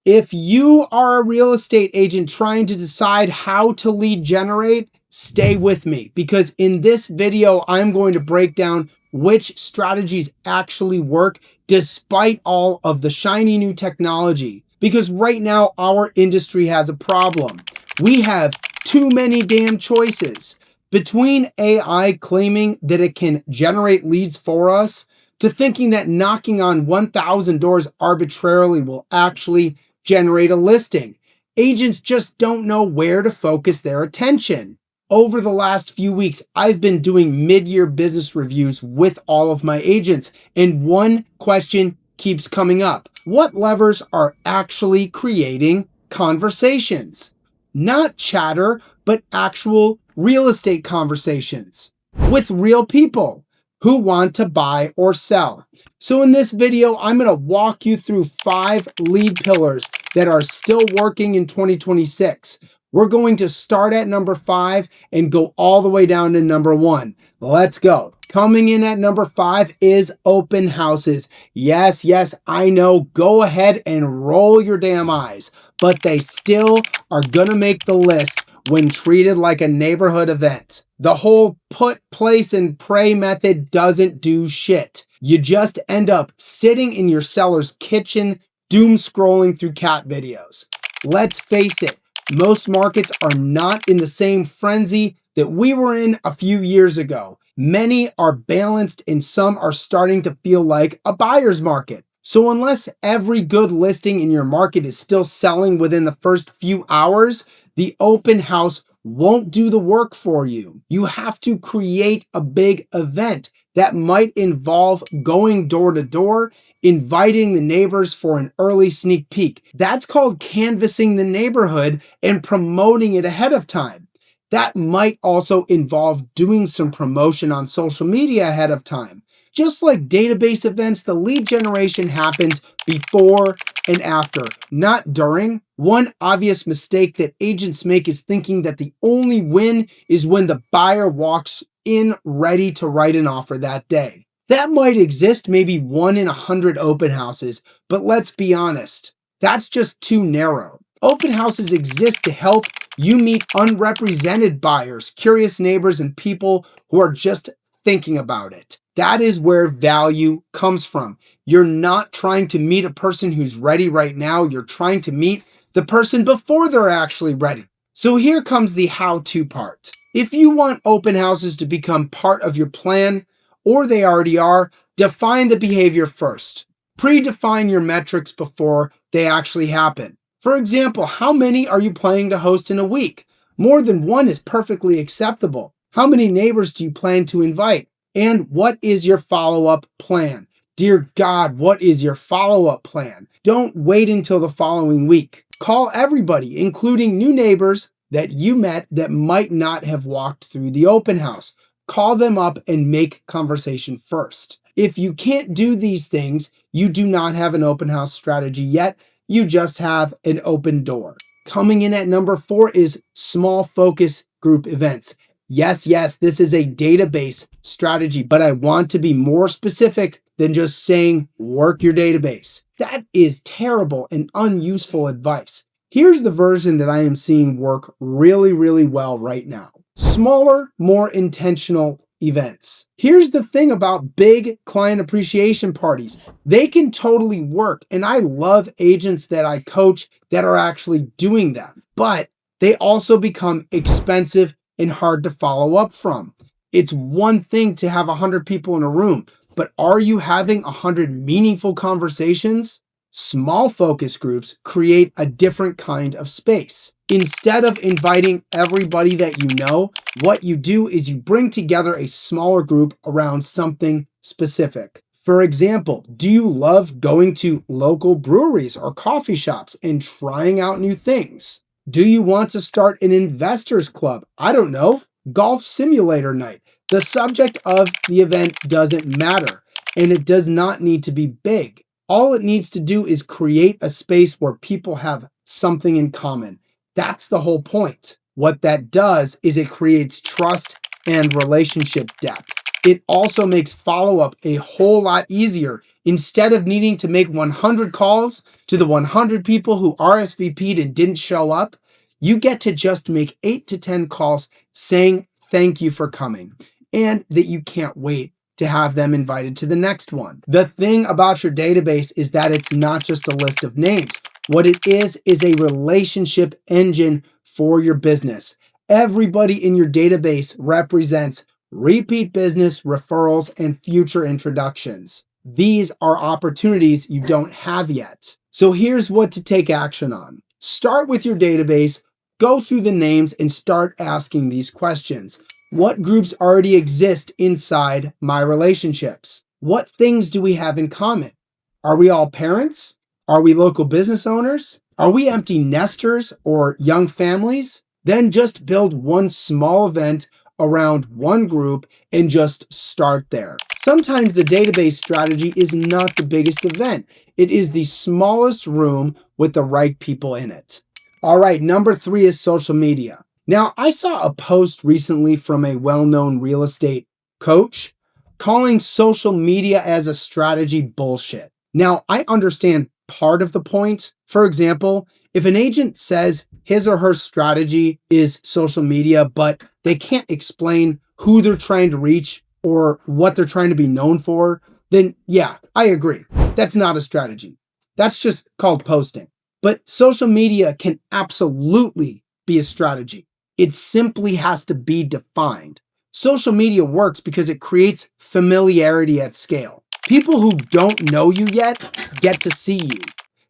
If you are a real estate agent trying to decide how to lead generate, stay with me, because in this video, I'm going to break down which strategies actually work despite all of the shiny new technology. Because right now, our industry has a problem. We have too many damn choices. Between AI claiming that it can generate leads for us, to thinking that knocking on 1,000 doors arbitrarily will actually generate a listing. Agents just don't know where to focus their attention. Over the last few weeks, I've been doing mid-year business reviews with all of my agents, and one question keeps coming up. What levers are actually creating conversations? Not chatter, but actual real estate conversations with real people who want to buy or sell. So in this video, I'm going to walk you through 5 lead pillars that are still working in 2026. We're going to start at number 5 and go all the way down to number 1. Let's go. Coming in at number 5 is open houses. Yes, I know. Go ahead and roll your damn eyes, but they still are going to make the list when treated like a neighborhood event. The whole put, place, and pray method doesn't do shit. You just end up sitting in your seller's kitchen, doom scrolling through cat videos. Let's face it, most markets are not in the same frenzy that we were in a few years ago. Many are balanced and some are starting to feel like a buyer's market. So unless every good listing in your market is still selling within the first few hours, the open house won't do the work for you. You have to create a big event that might involve going door to door, inviting the neighbors for an early sneak peek. That's called canvassing the neighborhood and promoting it ahead of time. That might also involve doing some promotion on social media ahead of time. Just like database events, the lead generation happens before and after, not during. One obvious mistake that agents make is thinking that the only win is when the buyer walks in ready to write an offer that day. That might exist maybe 1 in 100 open houses, but let's be honest, that's just too narrow. Open houses exist to help you meet unrepresented buyers, curious neighbors, and people who are just thinking about it. That is where value comes from. You're not trying to meet a person who's ready right now. You're trying to meet the person before they're actually ready. So here comes the how-to part. If you want open houses to become part of your plan, or they already are, define the behavior first. Predefine your metrics before they actually happen. For example, how many are you planning to host in a week? More than 1 is perfectly acceptable. How many neighbors do you plan to invite? And what is your follow-up plan? Dear God, what is your follow-up plan? Don't wait until the following week. Call everybody, including new neighbors that you met that might not have walked through the open house. Call them up and make conversation first. If you can't do these things, you do not have an open house strategy yet. You just have an open door. Coming in at number 4 is small focus group events. Yes, this is a database strategy, but I want to be more specific than just saying work your database. That is terrible and unuseful advice. Here's the version that I am seeing work really well right now. Smaller, more intentional events. Here's the thing about big client appreciation parties. They can totally work, and I love agents that I coach that are actually doing them, but they also become expensive and hard to follow up from. It's one thing to have 100 people in a room, but are you having 100 meaningful conversations? Small focus groups create a different kind of space. Instead of inviting everybody that you know, what you do is you bring together a smaller group around something specific. For example, do you love going to local breweries or coffee shops and trying out new things? Do you want to start an investors club? I don't know, golf simulator night. The subject of the event doesn't matter, and it does not need to be big. All it needs to do is create a space where people have something in common. That's the whole point. What that does is it creates trust and relationship depth. It also makes follow-up a whole lot easier. Instead of needing to make 100 calls to the 100 people who RSVP'd and didn't show up, you get to just make 8 to 10 calls saying thank you for coming and that you can't wait to have them invited to the next one. The thing about your database is that it's not just a list of names. What it is a relationship engine for your business. Everybody in your database represents repeat business, referrals, and future introductions. These are opportunities you don't have yet. So here's what to take action on. Start with your database, go through the names, and start asking these questions. What groups already exist inside my relationships? What things do we have in common? Are we all parents? Are we local business owners? Are we empty nesters or young families? Then just build one small event around one group and just start there. Sometimes the database strategy is not the biggest event. It is the smallest room with the right people in it. All right, number 3 is social media. Now, I saw a post recently from a well-known real estate coach calling social media as a strategy bullshit. Now, I understand part of the point. For example, if an agent says his or her strategy is social media, but they can't explain who they're trying to reach or what they're trying to be known for, then yeah, I agree. That's not a strategy. That's just called posting. But social media can absolutely be a strategy. It simply has to be defined. Social media works because it creates familiarity at scale. People who don't know you yet get to see you.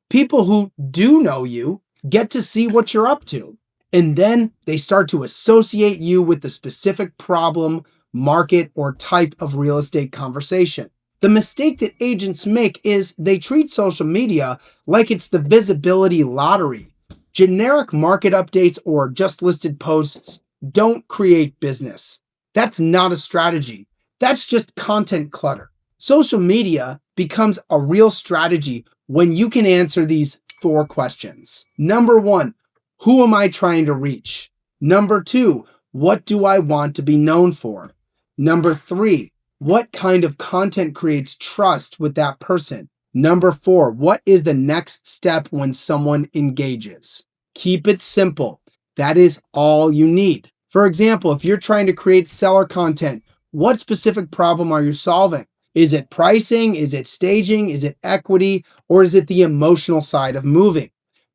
People who do know you get to see what you're up to. And then they start to associate you with the specific problem, market, or type of real estate conversation. The mistake that agents make is they treat social media like it's the visibility lottery. Generic market updates or just listed posts don't create business. That's not a strategy. That's just content clutter. Social media becomes a real strategy when you can answer these 4 questions. Number 1, who am I trying to reach? Number 2, what do I want to be known for? Number 3, what kind of content creates trust with that person? Number 4, what is the next step when someone engages? Keep it simple. That is all you need. For example, if you're trying to create seller content, what specific problem are you solving? Is it pricing? Is it staging? Is it equity? Or is it the emotional side of moving?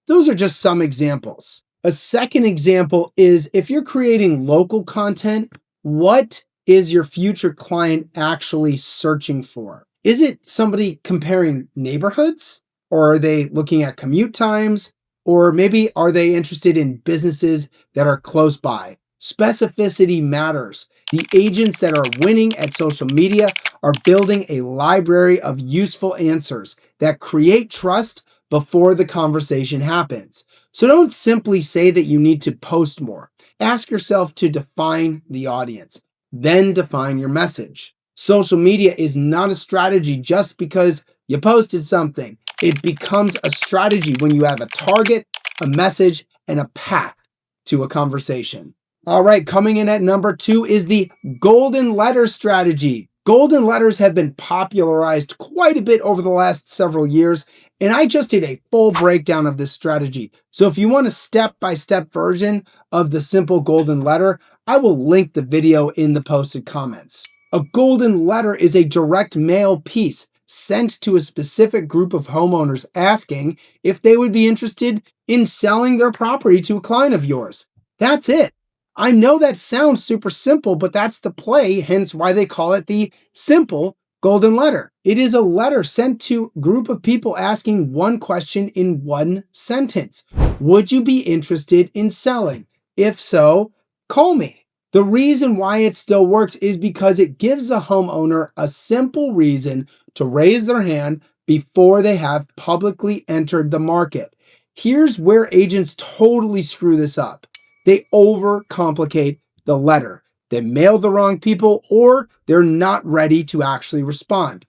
Those are just some examples. A second example is if you're creating local content, what is your future client actually searching for? Is it somebody comparing neighborhoods? Or are they looking at commute times? Or maybe are they interested in businesses that are close by? Specificity matters. The agents that are winning at social media are building a library of useful answers that create trust before the conversation happens. So don't simply say that you need to post more. Ask yourself to define the audience, then define your message. Social media is not a strategy just because you posted something. It becomes a strategy when you have a target, a message, and a path to a conversation. All right, coming in at number 2 is the golden letter strategy. Golden letters have been popularized quite a bit over the last several years, and I just did a full breakdown of this strategy. So if you want a step-by-step version of the simple golden letter, I will link the video in the posted comments. A golden letter is a direct mail piece sent to a specific group of homeowners asking if they would be interested in selling their property to a client of yours. That's it. I know that sounds super simple, but that's the play, hence why they call it the simple golden letter. It is a letter sent to a group of people asking one question in one sentence. Would you be interested in selling? If so, call me. The reason why it still works is because it gives the homeowner a simple reason to raise their hand before they have publicly entered the market. Here's where agents totally screw this up. They overcomplicate the letter. They mail the wrong people or they're not ready to actually respond.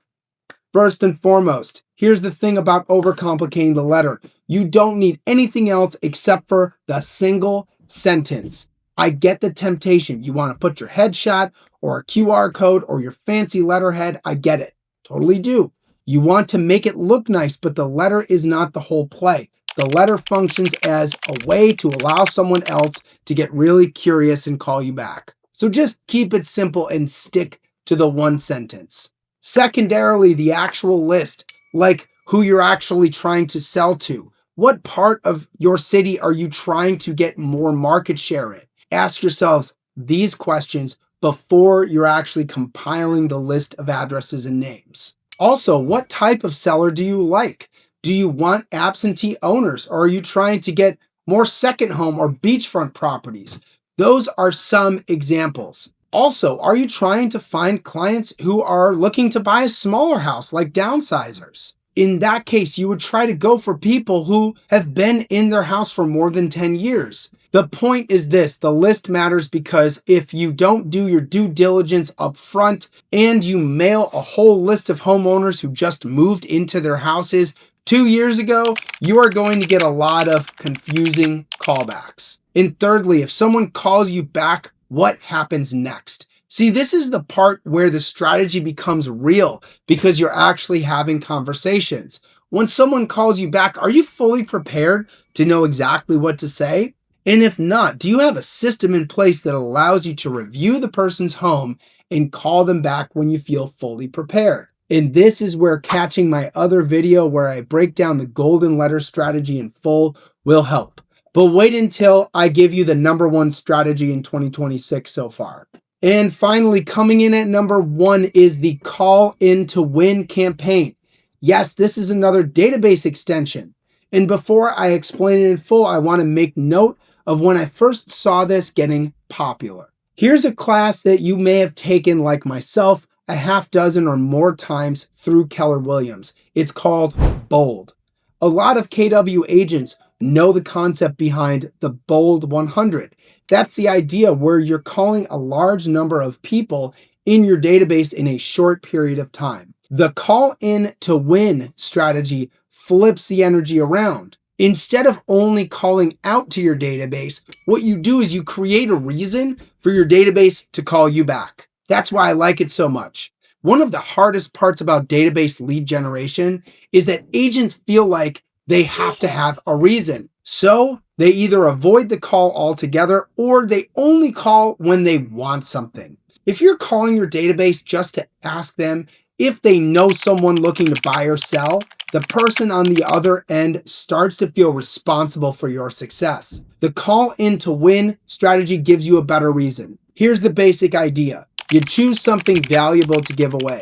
First and foremost, here's the thing about overcomplicating the letter. You don't need anything else except for the single sentence. I get the temptation. You want to put your headshot or a QR code or your fancy letterhead. I get it. Totally do. You want to make it look nice, but the letter is not the whole play. The letter functions as a way to allow someone else to get really curious and call you back. So just keep it simple and stick to the one sentence. Secondarily, the actual list, like who you're actually trying to sell to. What part of your city are you trying to get more market share in? Ask yourselves these questions before you're actually compiling the list of addresses and names. Also, what type of seller do you like? Do you want absentee owners, or are you trying to get more second home or beachfront properties? Those are some examples. Also, are you trying to find clients who are looking to buy a smaller house, like downsizers? In that case, you would try to go for people who have been in their house for more than 10 years. The point is this: the list matters because if you don't do your due diligence up front and you mail a whole list of homeowners who just moved into their houses 2 years ago, you are going to get a lot of confusing callbacks. And thirdly, if someone calls you back, what happens next? See, this is the part where the strategy becomes real because you're actually having conversations. When someone calls you back, are you fully prepared to know exactly what to say? And if not, do you have a system in place that allows you to review the person's home and call them back when you feel fully prepared? And this is where catching my other video where I break down the golden letter strategy in full will help. But wait until I give you the #1 strategy in 2026 so far. And finally, coming in at #1 is the Call In to Win campaign. Yes, this is another database extension. And before I explain it in full, I want to make note of when I first saw this getting popular. Here's a class that you may have taken, like myself, a half dozen or more times through Keller Williams. It's called Bold. A lot of KW agents know the concept behind the Bold 100. That's the idea where you're calling a large number of people in your database in a short period of time. The Call In to Win strategy flips the energy around. Instead of only calling out to your database, what you do is you create a reason for your database to call you back. That's why I like it so much. One of the hardest parts about database lead generation is that agents feel like they have to have a reason. So they either avoid the call altogether or they only call when they want something. If you're calling your database just to ask them if they know someone looking to buy or sell, the person on the other end starts to feel responsible for your success. The Call In to Win strategy gives you a better reason. Here's the basic idea. You choose something valuable to give away.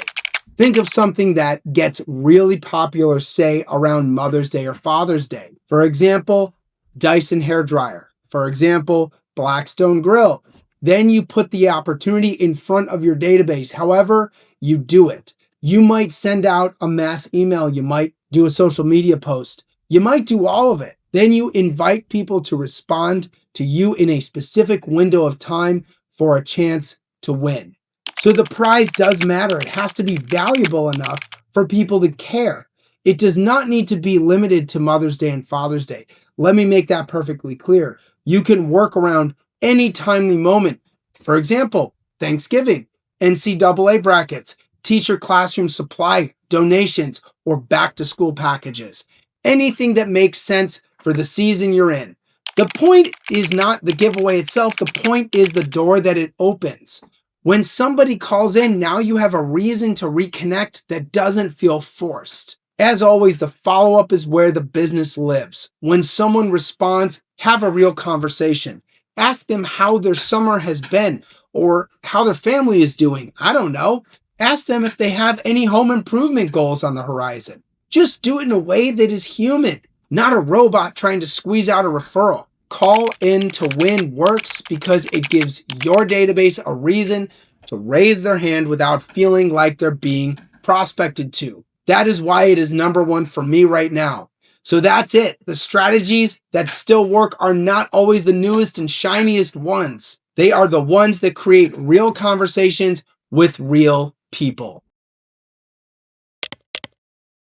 Think of something that gets really popular, say, around Mother's Day or Father's Day. For example, Dyson hair dryer. For example, Blackstone grill. Then you put the opportunity in front of your database. However you do it. You might send out a mass email. You might do a social media post. You might do all of it. Then you invite people to respond to you in a specific window of time for a chance to win. So the prize does matter. It has to be valuable enough for people to care. It does not need to be limited to Mother's Day and Father's Day. Let me make that perfectly clear. You can work around any timely moment. For example, Thanksgiving, NCAA brackets, teacher classroom supply donations, or back to school packages. Anything that makes sense for the season you're in. The point is not the giveaway itself. The point is the door that it opens. When somebody calls in, now you have a reason to reconnect that doesn't feel forced. As always, the follow-up is where the business lives. When someone responds, have a real conversation. Ask them how their summer has been or how their family is doing. I don't know. Ask them if they have any home improvement goals on the horizon. Just do it in a way that is human, not a robot trying to squeeze out a referral. Call In to Win works because it gives your database a reason to raise their hand without feeling like they're being prospected to. That is why it is #1 for me right now. So that's it. The strategies that still work are not always the newest and shiniest ones. They are the ones that create real conversations with real people.